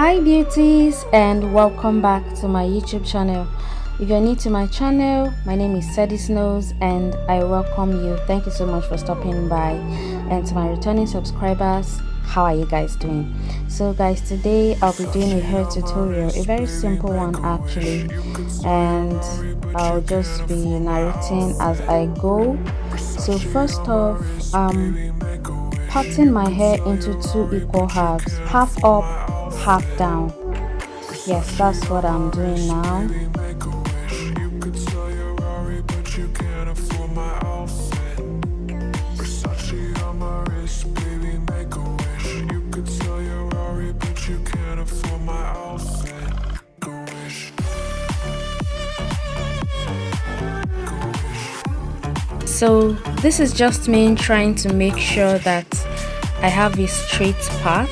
Hi beauties, and welcome back to my YouTube channel. If you're new to my channel, my name is Seddiesnowz and I welcome you. Thank you so much for stopping by. And to my returning subscribers, how are you guys doing? So guys, today I'll be doing a hair tutorial, a very simple one actually, and I'll just be narrating as I go. So first off, parting my hair into two equal halves, half up, half down. Yes, that's what I'm doing now. So this is just me trying to make sure that I have a straight part.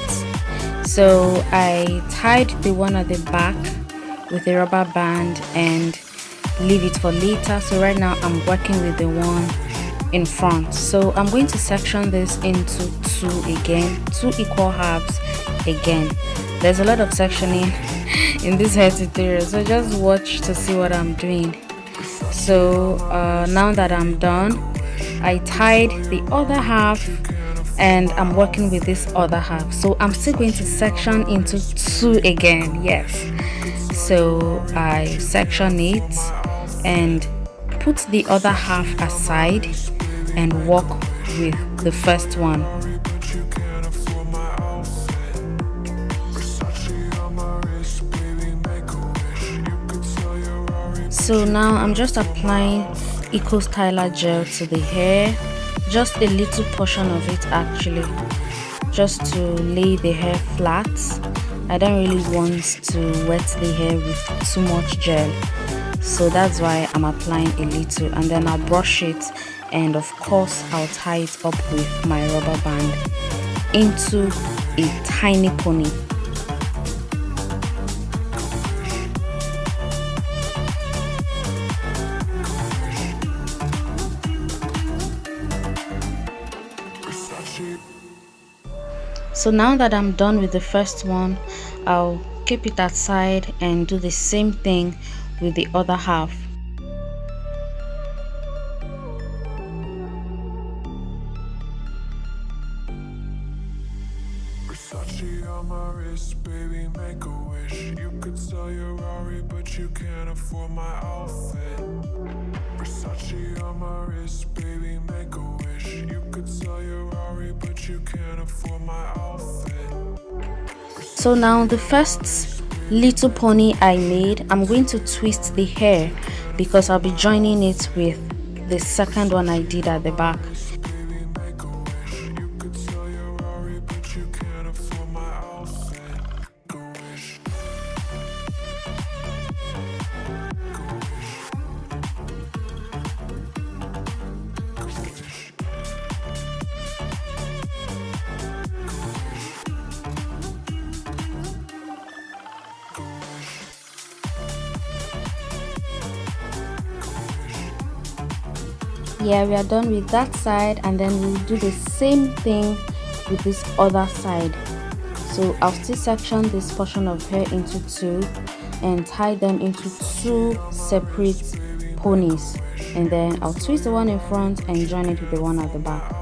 So I tied the one at the back with a rubber band and leave it for later. So right now I'm working with the one in front. So I'm going to section this into two equal halves again. There's a lot of sectioning in this hair tutorial, so just watch to see what I'm doing. So now that I'm done, I tied the other half and I'm working with this other half. So I'm still going to section into two again. Yes, so I section it and put the other half aside and work with the first one. So now I'm just applying Eco Styler gel to the hair, just a little portion of it actually, just to lay the hair flat. I don't really want to wet the hair with too much gel, so that's why I'm applying a little, and then I'll brush it, and of course I'll tie it up with my rubber band into a tiny pony. So now that I'm done with the first one, I'll keep it aside and do the same thing with the other half. On my wrist, baby, make a wish. You could sell your Rari, but you can't afford my outfit. Versace on my wrist, baby, make a wish. You could sell your Rari, but you can't afford my outfit. So now the first little pony I made, I'm going to twist the hair because I'll be joining it with the second one I did at the back. Yeah, we are done with that side, and then we'll do the same thing with this other side. So I'll still section this portion of hair into two and tie them into two separate ponies, and then I'll twist the one in front and join it with the one at the back.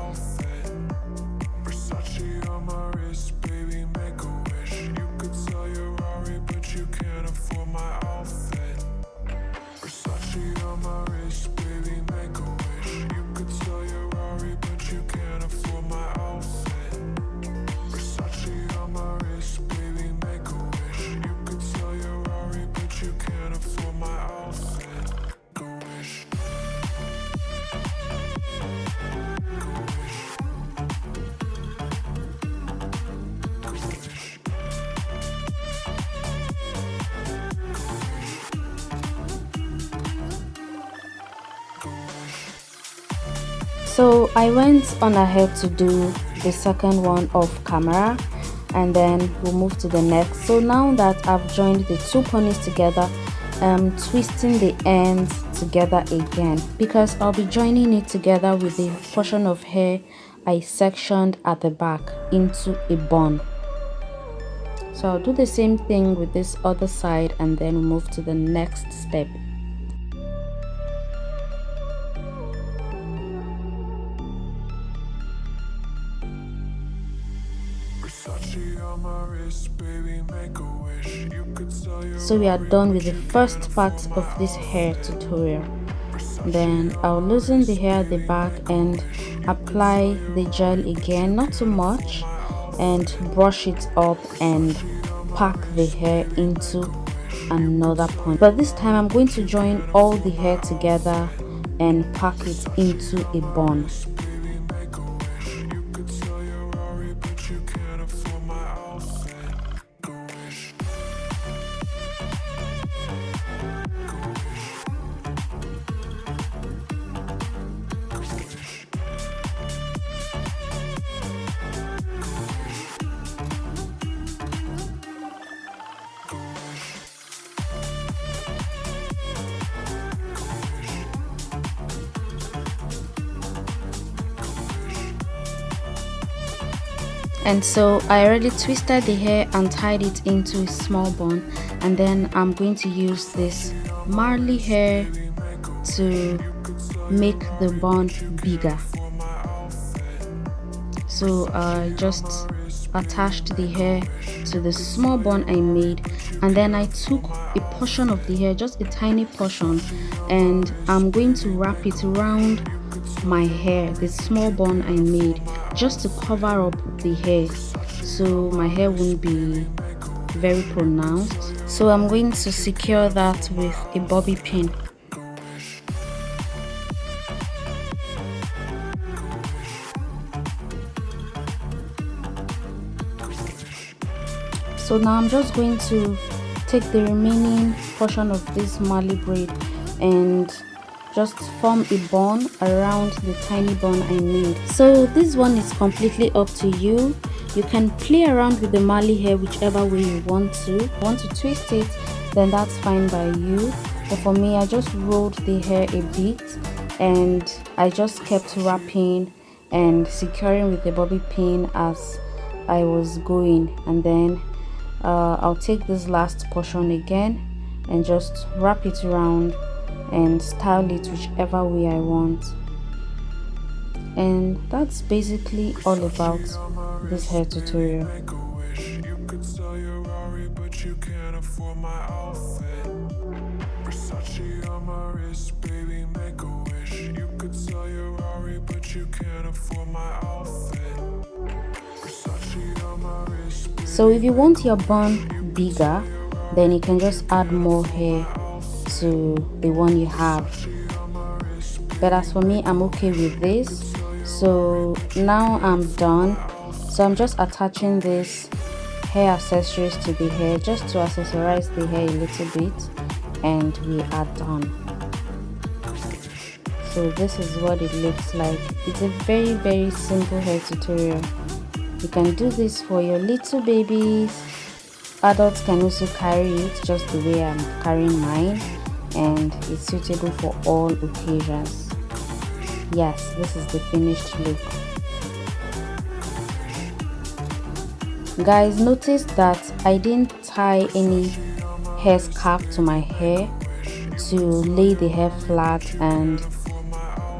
So I went on ahead to do the second one off camera, and then we'll move to the next. So now that I've joined the two ponies together, I'm twisting the ends together again because I'll be joining it together with the portion of hair I sectioned at the back into a bun. So I'll do the same thing with this other side and then move to the next step. So we are done with the first part of this hair tutorial. Then I'll loosen the hair at the back and apply the gel again, not too much, and brush it up and pack the hair into another point. But this time I'm going to join all the hair together and pack it into a bun. And so I already twisted the hair and tied it into a small bun, and then I'm going to use this marley hair to make the bun bigger. So I just attached the hair to the small bun I made, and then I took a portion of the hair, just a tiny portion, and I'm going to wrap it around my hair, the small bun I made, just to cover up the hair so my hair won't be very pronounced. So I'm going to secure that with a bobby pin. So now I'm just going to take the remaining portion of this marley braid and just form a bun around the tiny bun I made. So this one is completely up to you. You can play around with the marley hair whichever way you want to. If you want to twist it, then that's fine by you. But for me, I just rolled the hair a bit and I just kept wrapping and securing with the bobby pin as I was going. And then I'll take this last portion again and just wrap it around and style it whichever way I want. And that's basically all about this hair tutorial. So if you want your bun bigger, then you can just add more hair to the one you have. But as for me, I'm okay with this. So now I'm done. So I'm just attaching this hair accessories to the hair just to accessorize the hair a little bit, and we are done. So this is what it looks like. It's a very simple hair tutorial. You can do this for your little babies. Adults can also carry it just the way I'm carrying mine, and it's suitable for all occasions. Yes, this is the finished look. Guys, notice that I didn't tie any hair scarf to my hair to lay the hair flat and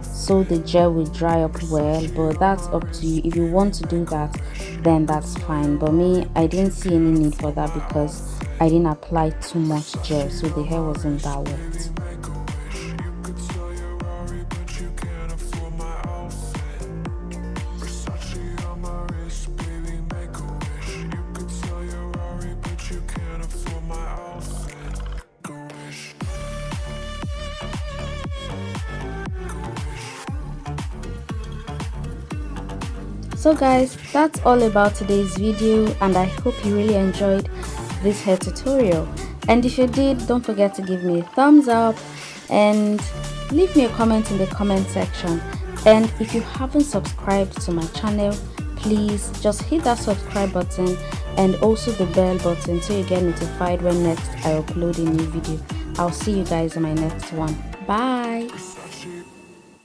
so the gel will dry up well, but that's up to you. If you want to do that, then that's fine. But me, I didn't see any need for that because I didn't apply too much gel, so the hair wasn't that wet. So guys, that's all about today's video, and I hope you really enjoyed this hair tutorial. And if you did, don't forget to give me a thumbs up and leave me a comment in the comment section. And if you haven't subscribed to my channel, please just hit that subscribe button and also the bell button so you get notified when next I upload a new video. I'll see you guys in my next one. Bye.